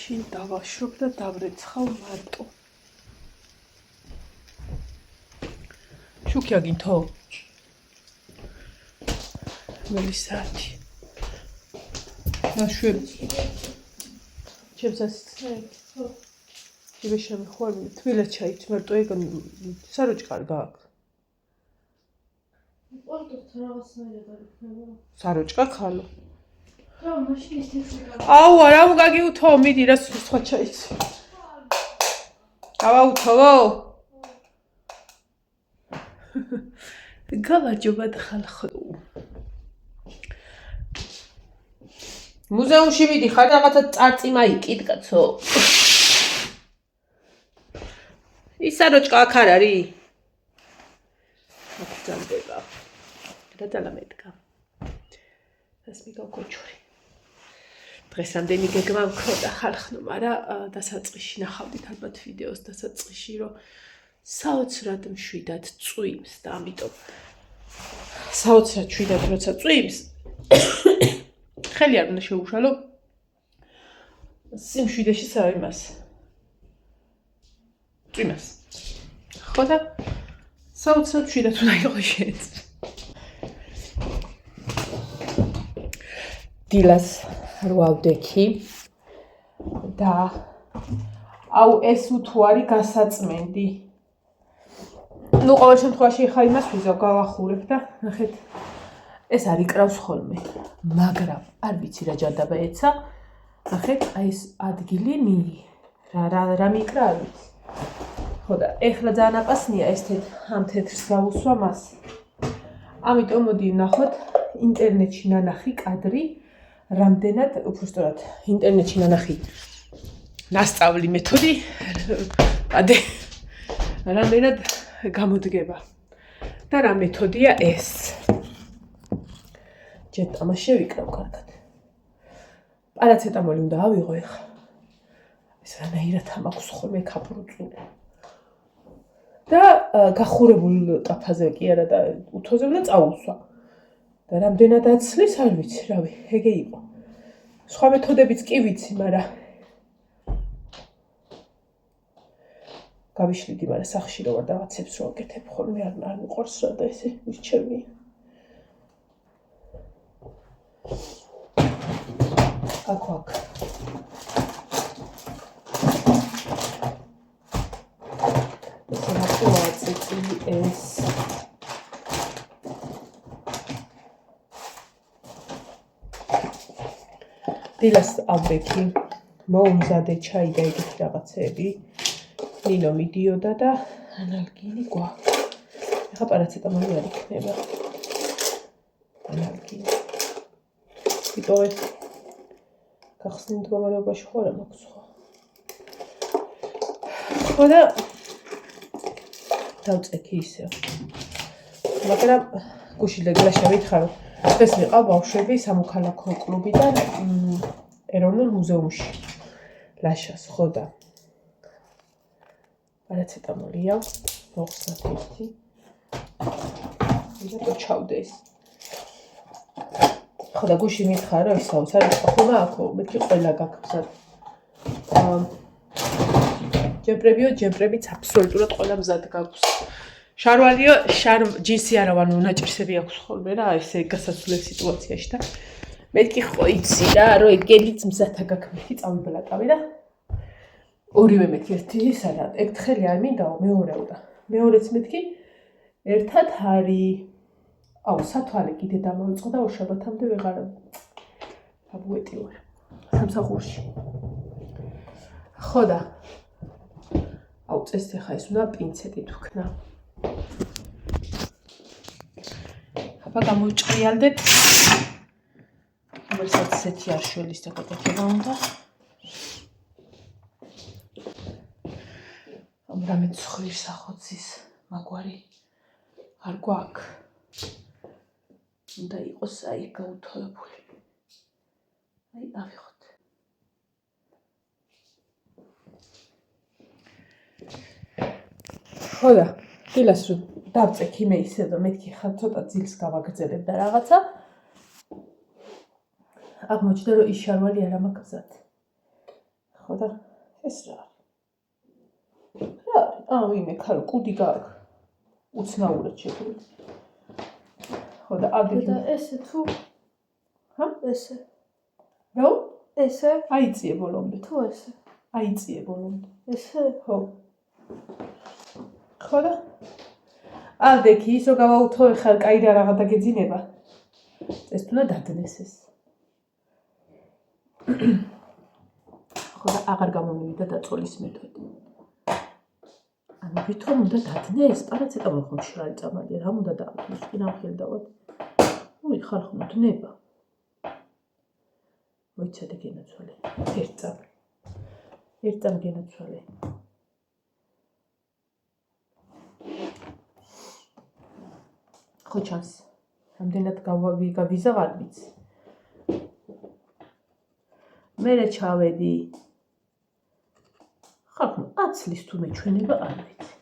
შინ დავაშრობ და დავრეცხავ მარტო. შუქია გინთო? მელი საათი. ნაშვები. ჩემს ასეთ. იბე შემიხვალე თბილად ჩაიც მარტო ეგ საროჭყარ გააქვს. პორტოს რაღაცნაირად არ იქნება. საროჭყა ხალო. რა მაშინ ის თექსტი. აუ არა მოგაგიუთო მიდი რა სხვა ჩაიც. გავაუთოვო. გავაჯობად ხალხო. მუზეუმში მიდიხარ რაღაცა წარწიმა იკიდ კაცო. ის საროჭყა აქ არ არის? გძანდება. რა ძალამედგა. ეს მიგავკოჩური. დღეს ამდენი გეგმა მქონდა ხალხნო, მაგრამ დასაწყისში ნახავდით ალბათ ვიდეოს დასაწყისში, რომ საოცრად მშვიდად წვიმს და ამიტომ საოცრად მშვიდად როცა წვიმს ხელი არ უნდა შეუშალო სიმშვიდეში იმას წვიმას. ხო და საოცრად მშვიდად უნდა იყოს შენც. დილას რვავდექი და აუ ეს უთუ არის გასაწმენდი. ნუ ყოველ შემთხვევაში ხა იმას ვიზავ გავახურებ და ნახეთ ეს არ იკრავს ხოლმე, მაგრამ არ ვიცი რა ჯადაბა ეცა. ნახეთ აი ეს ადგილი რა მიკრა არ ვიცი. ხო და ეხლა ძალიან აპასნია ეს ამ თეთრს გავუსვა მას. ამიტომ მოდი ვნახოთ ინტერნეტში ნანახი კადრი. რამდენად, უბრალოდ ინტერნეტში ნანახი ნასწავლი მეთოდი რამდენად გამოდგება და რა მეთოდია ეს. ჯერ თამაში ვიკრავ კარგად. პარაცეტამოლი უნდა ავიღო ეხლა. ეს რანაირად მაქვს ხოლმე კაპრუწული. და გახურებულ ტაფაზე კი არა და უთოზე უნდა წაუსვა. და რამდენად აცლის არ ვიცი, რავი, ეგე იყო. სხვა მეთოდებიც კი ვიცი, მაგრამ გავიშლიდი, მაგრამ სახში რო ვარ რაღაცებს რო ვაკეთებ ხოლმე არ მიყვარს რა და ესე ვირჩევნია. აქ. ესე რატოა წიწილი ეს დილას ავდექი, მოუმზადე ჩაი და ეგეთი რაღაცეები. ნინო მიდიოდა და ანალგინი გვაქვს. ეხლა პარაცეტამოლი არ იქნება. ანალგინი. იტოვე. გახსნილ მდგომარეობაში ხო არა მაქვს ხო. ხო და დავწექი ისევ. მაგრამ გუშინდა გლაშა ვითხარო. ეს მიყავ ბავშვები სამოქალაქო კლუბიდან ეროვნულ მუზეუმში. ლაშას ხო და პარაცეტამოლია, მოხსნათ ერთი. ვიღაცა ჩავდეს. ხო და გუში მითხარ რომ ის საოცარ ხომა აქო, მეთქი ყველა გაგბსად. ჯემპრებიც აბსოლუტურად ყველა მზად გაქვს. შარვალიო, ჯინსი არა ვანუ ნაჭრისები აქვს ხოლმე რა, ესე გასაცვლელ სიტუაციაში და მეთქი ხო იცი რა, რომ ეგენიც მზათა გაქმეთი წავიბლატავი და ორივე მეთქი ერთი ისა რა, ეგ თხელი არ მინდაო, მეორეო და მეორეც მეთქი ერთად არის. აუ, სათვალე კიდე დამავიწყო და შაბათამდე ვეღარ აბუეტი ვარ სამსახურში. ხო და აუ, წესით ხა ეს უნდა პინცეტით ვქნა. აბა გამოვჭრიალდეთ. რომელსაც ესეთი არ შველის და გაკეთება უნდა. ამრამე ცხვრის ახოცის მაგვარი არ გვაქვს. უნდა იყოს აი გაუთოებული. აი ავიღოთ. ხო და დილას რომ დავწექი მე ისე და მეთქი ხა ცოტა ძილს გავაგრძელებ და რაღაცა აღმოჩნდა რომ ის შარვალი არ მაქვს გზად. ხო და ეს რა არის? ვინმე ხარ კუდი გაქვს. უცნაურად შეგვიძლია. ხო და და ესე თუ ესე რა? ესე აიწიე ბოლომდე. თუ ესე აიწიე ბოლომდე. ესე ხო. ხო და ალდექი ისო გავაუთო ხარ კაი და რაღა დაგეძინება. ეს თუნდა დადნეს ეს. ხო და აღარ გამომივიდა დაწოლის მეთოდი. ანუ ვითომ უნდა დადნეს, პარაცეტამოლ ხომ მშრალი წამალია, რამ უნდა დაადნეს? კი ნამხელდავად. უი ხარ ხომ დნება. მოიცადე გენაცვალე. ერთ წამ გენაცვალე. ხო ჩანს. რამდენად გავიზა ვარ ვიცი. მერე ჩავედი. ხარ ხომ აცლის თუ მეჩვენება არ ვიცი.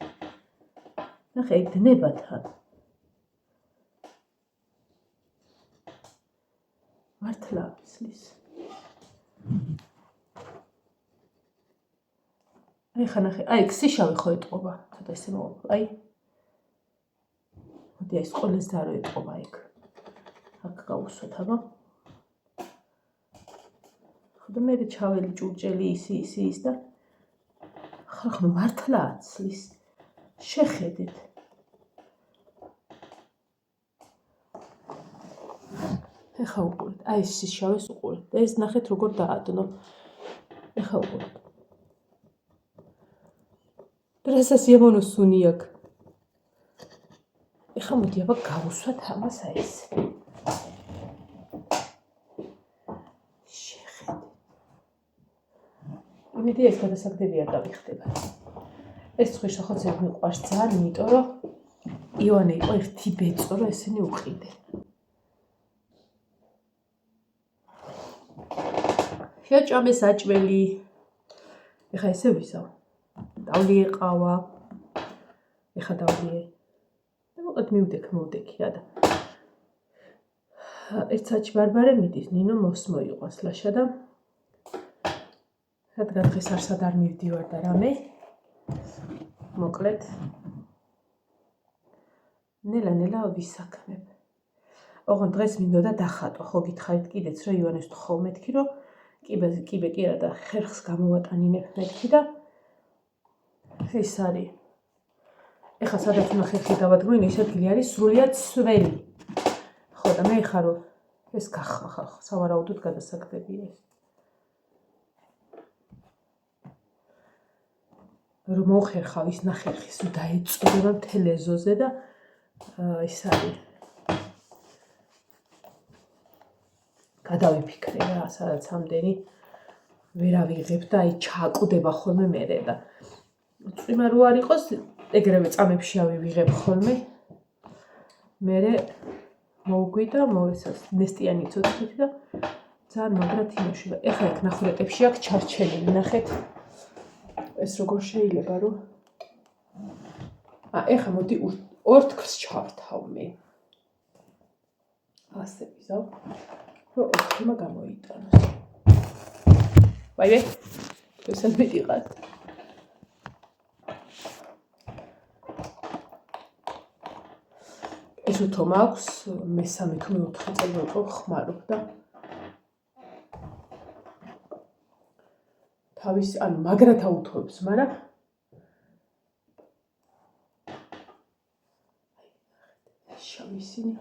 ნახე ეგ დნება თან. მართლა აცლის. აი ხა ნახე, აი ქსიშავი ხო ეტყობა, ცოტა ესე მოვა. აი. მოდი ეს ყოლეს და რო ეტყობა ეგ. აქ გავუსვათ აბა. ხო და მე ჩაველი ჭურჭელი ის და ხა ხომ მართლა აცლის. შეხედეთ. ეხა უყურეთ, აი ეს შავეს უყურეთ და ეს ნახეთ როგორ დაადნო. ეხა უყურეთ. დრასასიამონო სუნიაკ. ეხა მოდი აბა გავუსვათ ამას აი ეს. შეხედეთ. იმედი ეს გადასაგდები არ დავიხდება. ეს ხვიშა ხოცები მიყვარს ძალიან, იმიტომ რომ ივანე იყო ერთი ბეწო, რომ ესენი უყიდნენ. შეჭამე საჭველი. ეხა ესე ვისავ. დავლი ეყავა. ეხა დავლიე. და მოკლედ მივდექი რა და. ერთ საჭი ბარბარე მიდის, ნინო მოსმოიყვანს ლაშა და რადგან დღეს არსად არ მივდივარ და რამე. მოკლედ ნელა ვისაქმებ. ოღონდ დღეს მინდოდა დახატო, ხო გითხარით კიდეც რომ ივანეს თხოვ მეთქი რომ კიბე კი არა და ხერხს გამოვატანინებ მეთქი და ეს არის. ეხლა სადაც უნდა ხერხი დავადგმინ, ის ადგილი არის სრულიად სველი. ხო და მე ხარ რომ ეს გახმა ხარ, სავარაუდოდ გადასაგდებია ეს. რომ მოხერხავ ის ნახერხის ու დაეწოდება მთელ ეზოზე და ის არის. გადავიფიქრე რა, სადაც ამდენი ვერ ავიღებ და აი ჩააკვდება ხოლმე მერე და წვიმა რო არ იყოს, ეგრევე წამებში ავიღებ ხოლმე. მერე მოვგვი და მოვესას ნესტიანი ცოცხლით და ძალიან მაგრად იმოშება. ეხლა ეგ ნახურეტებში აქ ჩარჩენილი, ნახეთ. ეს როგორ შეიძლება რომ ეხლა მოდი ორთქლს ჩავრთავ მე. ასე ვიზავ. რომ ერთმა გამოიტანოს. ვაიმე, ესენ მიდიღათ. ეს უთო მაქვს მესამე თუ მეოთხე წელი უკვე ხმარობ და თავის ანუ მაგრად აუთოებს, მაგრამ შავი ისინი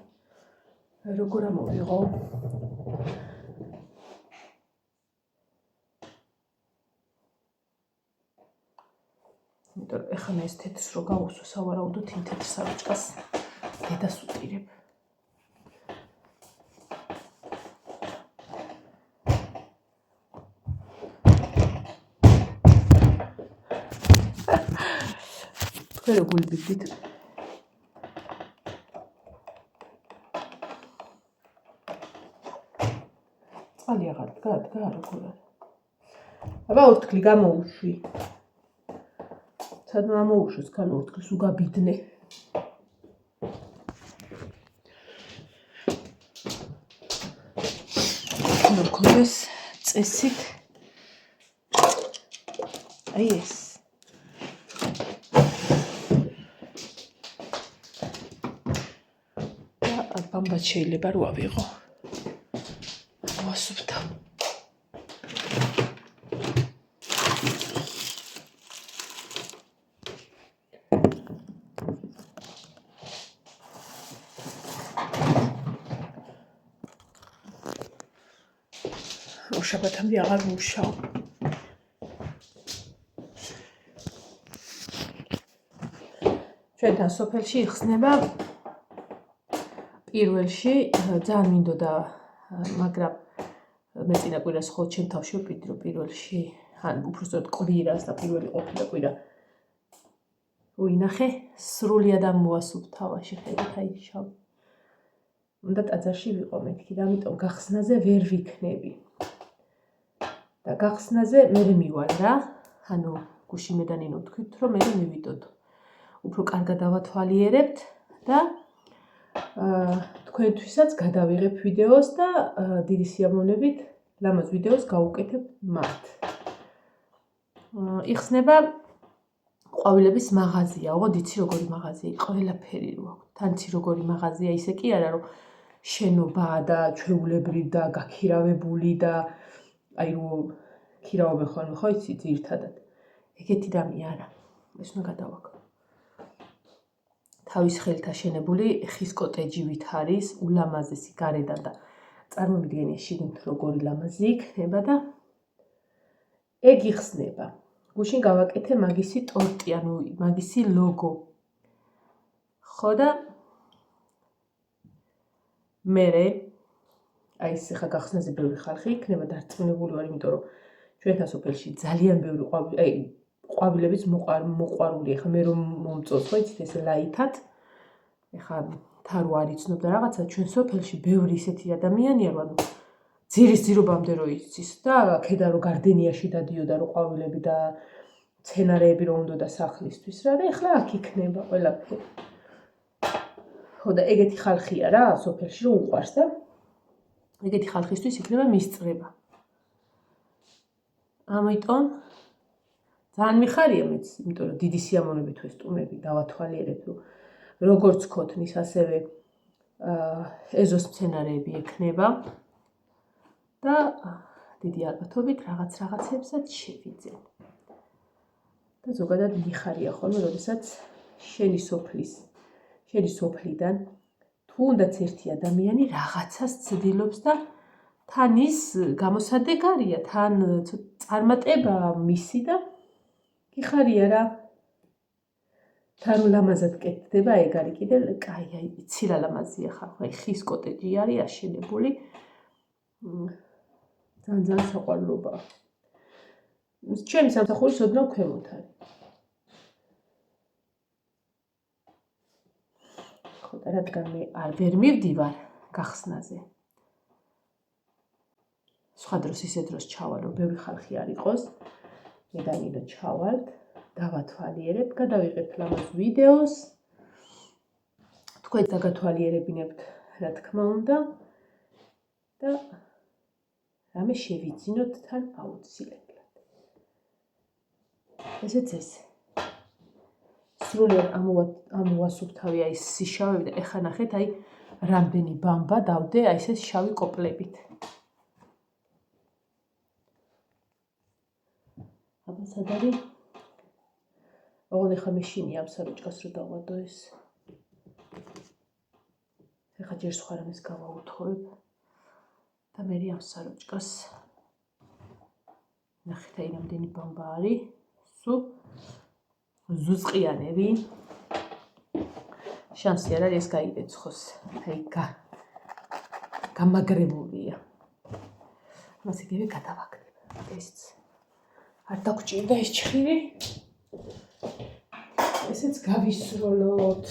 როგორ ამოვიღო? იმიტომ რომ ეხლა ეს თეთრს რო გავუსვა, სავარაუდოდ იმ თეთრ საროჭკას დედას უპირებ. თქვენ რო გულბიგდით. წყალი აღარ დგა როგორ არის. აბა ორთქლი გამოუშვი. სადმა ამოუშვეს ქალ ორთქლს უგაბიდნე. მქონდეს წესით აი ეს. და ბამბად შეიძლება რომ ავიღო. ვასუფთავ. შაბათამდე აღარ მუშაობ. ჩვენთან სოფელში იხსნება პირველში ძალიან მინდოდა, მაგრამ მე წინა კვირას ხო ჩემ თავში ვპირდი რომ პირველში ან უბრალოდ კვირას და პირველი ყოფილა კვირა ვინახე სრულიად ამ მოასუფთავაში ხედავთ აი შავ. უნდა ტაძარში ვიყო მეთქი და ამიტომ გახსნაზე ვერ ვიქნები. და გახსნაზე მე მივარ რა, ანუ გუშინ მე და ნინო ვთქვით რომ მე მივიდოდ. უფრო კარგად დავათვალიერებთ და თქვენთვისაც გადავიღებ ვიდეოს და დიდი სიამოვნებით ლამაზ ვიდეოს გავუკეთებ მათ. იხსნება ყვავილების მაღაზია, ოღონდ იცი როგორი მაღაზია, ყველაფერი რო აქვს. თან იცი როგორი მაღაზია, ისე კი არა რომ შენობაა და ჩვეულებრივ და გაქირავებული და აი რომ ქირავობენ ხოლმე ხო იცი ძირთადად. ეგეთი რამე არა. ეს უნდა გადავაქო. თავის ხელთა შენებული ხის კოტეჯივით არის ულამაზესი გარედან და წარმოვიდგენია შიგნით როგორი ლამაზი იქნება და ეგ იხსნება. გუშინ გავაკეთე მაგისი ტორტი, ანუ მაგისი ლოგო. ხო და მერე აი ეს ხა გახსნაზე ბევრი ხალხი იქნება დარწმუნებული ვარ, იმიტომ რომ ჩვენთან სოფელში ძალიან ბევრი ყვავილების მოყვარული. ხა მე რომ მომწონს ხო იცით ეს ლაითად. ხა თარო არ იცნობ და რაღაცა ჩვენ სოფელში ბევრი ისეთი ადამიანია, ანუ ძირის ძირობამდე რო იცის და აქედა რო გარდენიაში დადიოდა რო ყვავილები და მცენარეები რომ უნდა და სახლისთვის რა და ეხლა აქ იქნება ყველაფერი. ხო და ეგეთი ხალხია რა სოფელში რომ უყვარს და ეგეთი ხალხისთვის იქნება მისწრება. ამიტომ ძალიან მიხარია მეც, იმიტომ რომ დიდი სიამოვნებით ვესტუმრები დავათვალიერებ, რომ როგორც ქოთნის, ასევე ეზოს მცენარეები ექნება და დიდი ალბათობით რაღაცებსაც შევიძენ. და ზოგადად მიხარია ხოლმე, როდესაც შენი სოფლიდან თუნდაც ერთი ადამიანი რაღაცას ცდილობს და თან ის გამოსადეგარია, თან წარმატება მისი და გიხარია რა. თან ლამაზად კეთდება, ეგ არის კიდე კაი, აი იცი რა ლამაზია ხალხი, აი ხის კოტეჯი არის აშენებული. ძალიან საყვარლობაა. ჩემი სამსახური ოდნავ ქვემოთ არის. ხო და რადგან მე ვერ მივდივარ გახსნაზე. სხვა დროს ისე დროს ჩავალ, რომ ბევრი ხალხი არ იყოს. მე და ნინო ჩავალთ, დავათვალიერებთ, გადავიღებთ ლამაზ ვიდეოს. თქვენ დაგათვალიერებინებთ, რა თქმა უნდა. და რამე შევიძინოთ თან აუცილებლად. ესეც ეს. სრულიად ამოვასუფთავი აი სიშავები და ეხლა ნახეთ აი რამდენი ბამბა დავდე აი ეს შავი კოპლებით. აბა სად არის? ოღონდ ეხლა მეშინია ამ საროჭკას რო დავადო ეს. ეხლა ჯერ სხვა რამეს გავაუთხოვებ და მე ამ საროჭკას ნახეთ აი რამდენი ბამბა არის. სულ ზუზყიანები. შანსი არ არის ეს გაიდეცხოს. აი გამაგრებულია. მას იგივე გადავაკეთებ. ესეც არ დაგჭირდა ეს ჩხირი. ესეც გავისროლოთ.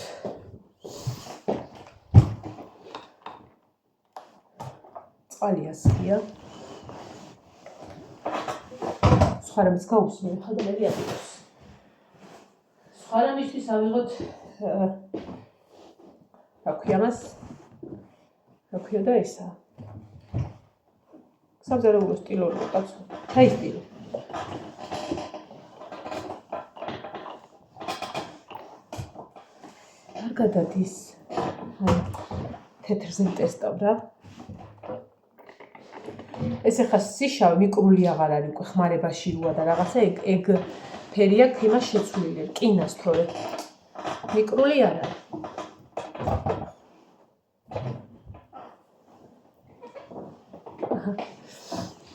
წყალი ასხია. სხვა რამის გაუსმენ, ხა და მე ავიღოს. სხვა რამისთვის ავიღოთ რა ქვია მას? რა ქვია და ესა? სამზარეულო სტილური კაცო. აი სტილი. არ გადადის. თეთრზე ვტესტავ რა. ეს ახლა სიშავი მიკრული აღარ არის უკვე ხმარებაში როა და რაღაცა ეგ ფერი აქვს იმას შეცვლილი, რკინას თორე. მიკრული არ არის.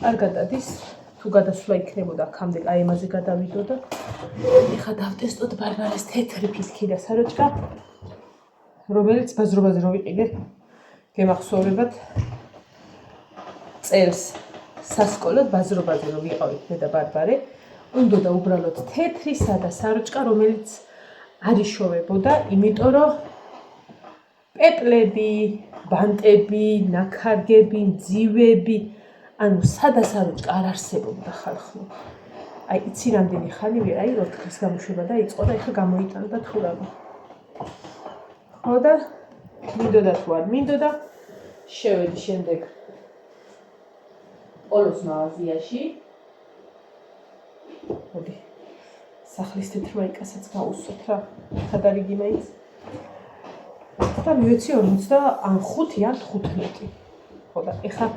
არ გადადის. თუ გადასვლა იქნებოდა აქამდე აი ამაზე გადავიდო და ეხლა დავტესტოთ ბარბარეს თეთრი ფისქი და საროჭკა, რომელიც ბაზრობაზე რო ვიყიდე, გემახსოვრებათ წელს სასკოლოდ ბაზრობაზე რო ვიყავით მე და ბარბარე, უნდა უბრალოდ თეთრისა და საროჭკა, რომელიც არ იშოვებოდა, იმიტომ რომ პეპლები, ბანტები, ნაქარგები, მძივები, ანუ სადასაროჭკა არ არსებობდა ხალხო. აი, იცი რამდენი ხანი ვიყავ, აი 4 დღის გამოშვება დაიწყო და ეხლა გამოიტანდა თუ რა. ხო და მინდოდა თუ არ მინდოდა, შევედი შემდეგ პოლოს მაღაზიაში. მოდი, სახლის თეთრმაიკასაც გავუსვათ რა, ხადარიგი მაინც. და მივეცი 45 ან 15. ხო და ეხლა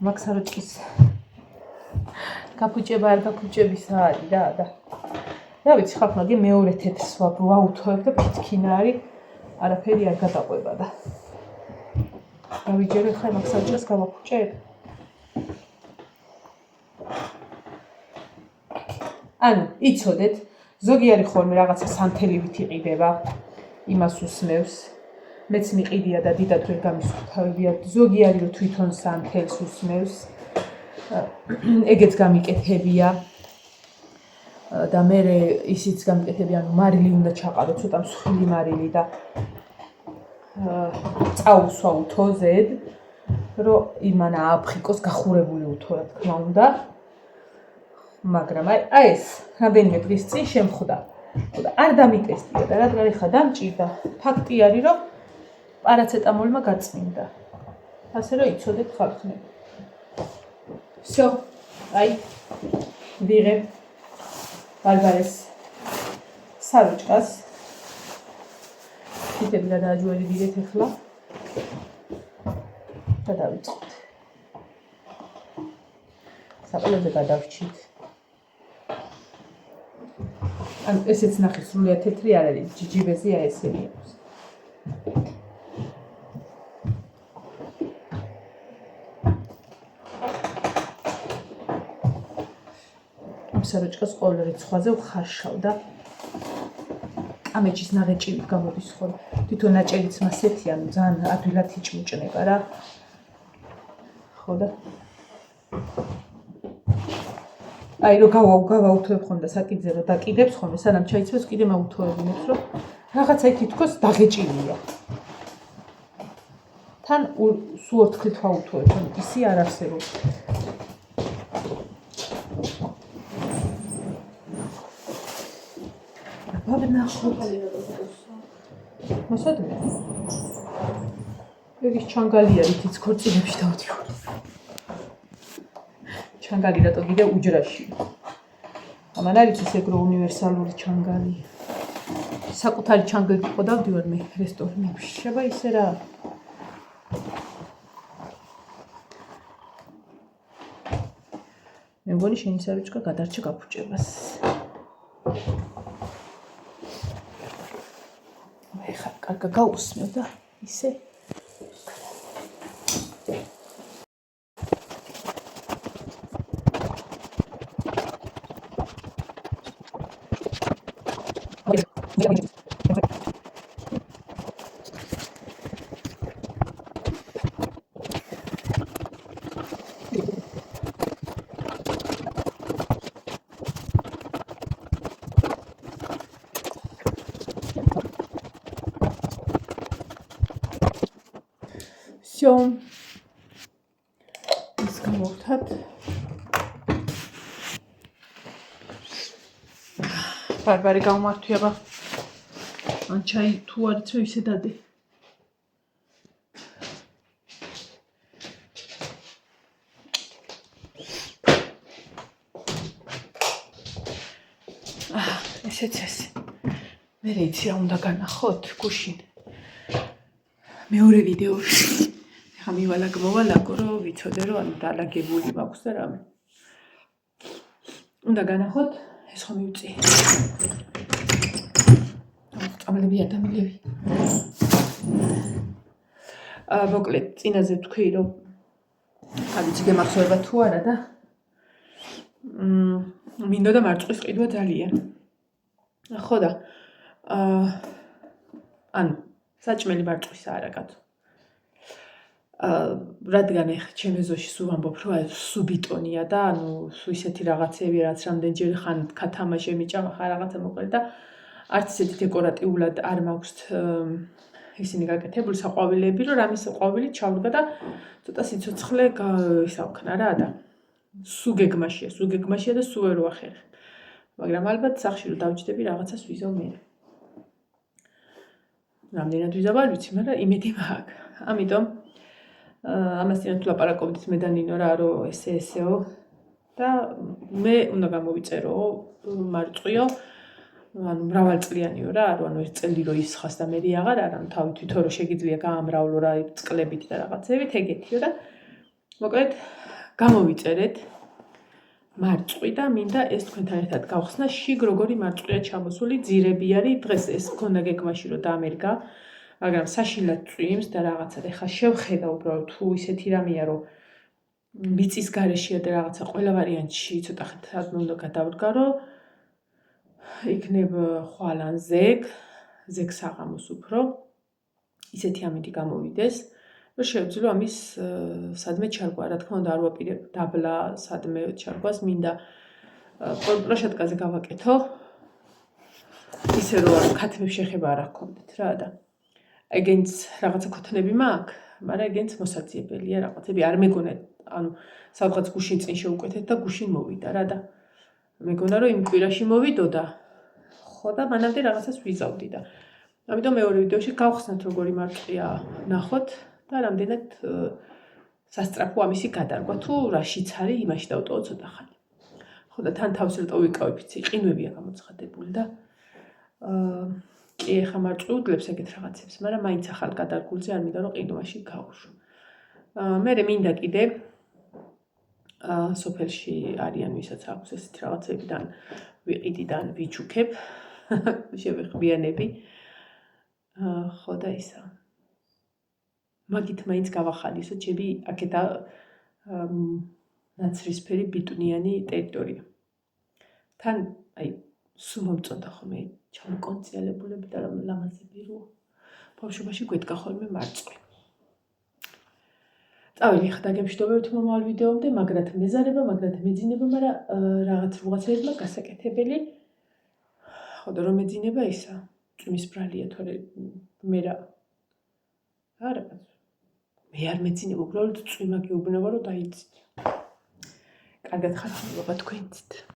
მაგ საროჭკის გაფუჭება არ გაფუჭებისა არის რა და რა ვიცი ხალხ მაგე მეორე თეთრს ვაუთოებ და ფითქინა არის არაფერი არ გადაყვება და გავიჯერე ხა მაგ საროჭკას გავაფუჭებ. ანუ იცოდეთ ზოგი არის ხოლმე რაღაცა სანთელივით იყიდება, იმას უსმევს. მეც მიყიდია და დიდად ვერ გამისუფთავებია. ზოგი არის რომ თვითონ სანთელს უსმევს. ეგეც გამიკეთებია. და მე ისიც გამიკეთებია, ანუ მარილი უნდა ჩაყარო, ცოტა მსხვილი მარილი და წაუსვა უთოზედ, რომ იმანა აფხიკოს გახურებული უთო, რა თქმა უნდა. მაგრამ აი ეს რამდენიმე დღის წინ შემხვდა. და არ დამიტესტია და რადგან ეხა დამჭირდა, ფაქტი არის რომ პარაცეტამოლმა გაწმინდა. ასე რომ იცოდეთ ხალხნები. всё, აი ვიღებ ბარბარეს საროჭკას. თითები გადააჯველი ვიღეთ ახლა და დავიწყოთ. საყელოზე გადავრჩით. ან ესეც ნახე სრულიად თეთრი არ არის, ჯიჯიბეზია ესენი აქვს. ამ საროჭკას ყოველ რიცხვაზე ვხარშავ და კამეჩის ნაღეჭივით გამოდის ხოლმე. თვითონ ნაჭერიც მასეთი, ანუ ძალიან ადვილად იჭმუჭნება რა. ხო და აი რო გავაუთოებ ხოლმე და საკიდზე რო დაკიდებს ხოლმე, სანამ ჩაიცვეს კიდე მაუთოებინებს, რომ რაღაცა იქ თითქოს დაღეჭილია. თან სულ 4 თქლით ვაუთოებ, რომ ისი არ არსებობს. ვნახოთ. მოსადმე. ეგის ჩანგალი არის თიც ქორწინებში დავდივარ. ჩანგალი რატო კიდე უჯრაში. ამან არის ეს ეგრო უნივერსალური ჩანგალი. საკუთარი ჩანგალი იყო დავდივარ მე რესტორნებში. შეება ისე რა. მე მგონი შენი საროჭკა გადარჩა გაფუჭებას. ეხლა კარგა გაუსმევ და ისე всё. ის გამოვთათ. ბარბარე გამართვიება. ან ჩაი თუ არ იცო ისე დადე. ესეც ეს. მე მე რეიცი რა უნდა განახოთ გუშინ მეორე ვიდეოში ეხა მივალაგმოვალაგო რომ ვიცოდე რომ ანუ დალაგებული მაქვს და რამე უნდა განახოთ ეს ხომ მივწი წამლები ადამიანები მოკლედ წინაზე თქვი რომ არ ვიცი გემახსოვება თუ არა და მინდოდა მარწყვის ყიდვა ძალიან ხო და ანუ საჭმელი მარწყვისა არა კაცო რადგან ეხა ჩემ ეზოში სულ ვამბობ რომ აი სუბიტონია და ანუ სულ ისეთი რაღაცები რაც რამდენჯერ ხან ქათამაშე მიჭამა ხარ რაღაცა მოყოლე და არც ისეთი დეკორატიულად არ მაქვს ისინი გაკეთებული საყვავილები რომ რამის ყვავილი ჩავდგა და ცოტა სიცოცხლე ისავქნა რა და სულ გეგმაშია და სულ ვერ ვახერხე მაგრამ ალბათ სახში რომ დავჯდები რაღაცას ვიზავ მე რამდენად ვიზავ არ ვიცი მაგრამ იმედი მაქვს ამიტომ ამასთან თუ ლაპარაკობდით მე და ნინო რა რომ ესეო და მე უნდა გამოვიწერო მარწყვიო ანუ მრავალწლიანიო რა რომ ანუ ერთ წელი რო ისხას და მე აღარ არა ანუ თავი თვითონ რომ შეგიძლია გაამრავლო რა წყლებით და რაღაცებით ეგეთიო და მოკლედ გამოვიწერეთ მარწყვი და მინდა ეს თქვენთან ერთად გავხსნა შიგ როგორი მარწყვია ჩამოსული ძირები არის დღეს ეს მქონდა გეგმაში რომ დამერგა მაგრამ საშინლად წვიმს და რაღაცა და ხა შევხედა უბრალოდ თუ ისეთი რამეა რომ მიწის გარეშეა და რაღაცა ყველა ვარიანტში ცოტა ხეთად უნდა გადავდგარო იქნებ ხვალან ზეგ საღამოს უფრო ისეთი ამითი გამოვიდეს რომ შევძლო ამის სადმე ჩარგვა რა თქმა უნდა არ ვაპირებ დაბლა სადმე ჩარგვას მინდა პროშატკაზე გავაკეთო ისე რომ ქათმებს შეხება არ გქონდეთ რა და ეგენც რაღაცა ქოთნები მაქვს მაგრამ ეგენც მოსაძიებელია რაღაცები არ მეგონა ანუ სადღაც გუშინ წინ შევკვეთეთ და გუშინ მოვიდა რა და მეგონა რომ იმ კვირაში მოვიდოდა ხო და მანამდე რაღაცას ვიზავდი და ამიტომ მეორე ვიდეოში გავხსნათ როგორი მარწყვია ნახოთ და რამდენად სასწრაფო ამისი გადარგვა თუ რაშიც არის იმაში დავტოვო ცოტა ხანი ხო და თან თავს რატო ვიკავებ იცი ყინვებია გამოცხადებული და კი ეხა მარწყვი უძლებს ეგეთ რაღაცებს მაგრამ მაინც ახალ გადარგულზე არ მინდა რომ ყინვაში გავუშვო მე მინდა კიდე სოფელში არიან ვისაც აქვს ესეთი რაღაცებიდან ვიყიდიდან ვიჩუქებ შევეხვიანები ხო და ისა მაგით მაინც გავახალისო ჩემი აქეთა ნაცრისფერი ბიტუნიანი ტერიტორია თან აი სულ მომწონდა ხოლმე ჩამოკონციალებულები და ლამაზები რო ბავშვობაში გვედგა ხოლმე მარწყვი წავედი ხა დაგემშვიდობებით მომავალ ვიდეომდე მაგრად მეზარება მაგრად მეძინება მაგრამ რაღაცებმა გასაკეთებელი ხო და რომ მეძინება ისა წვიმის ბრალია თორე მე რა არა მე არ მეძინება უბრალოდ წვიმა გეუბნება რომ დაიწინო კარგად ხარჯებობა თქვენցით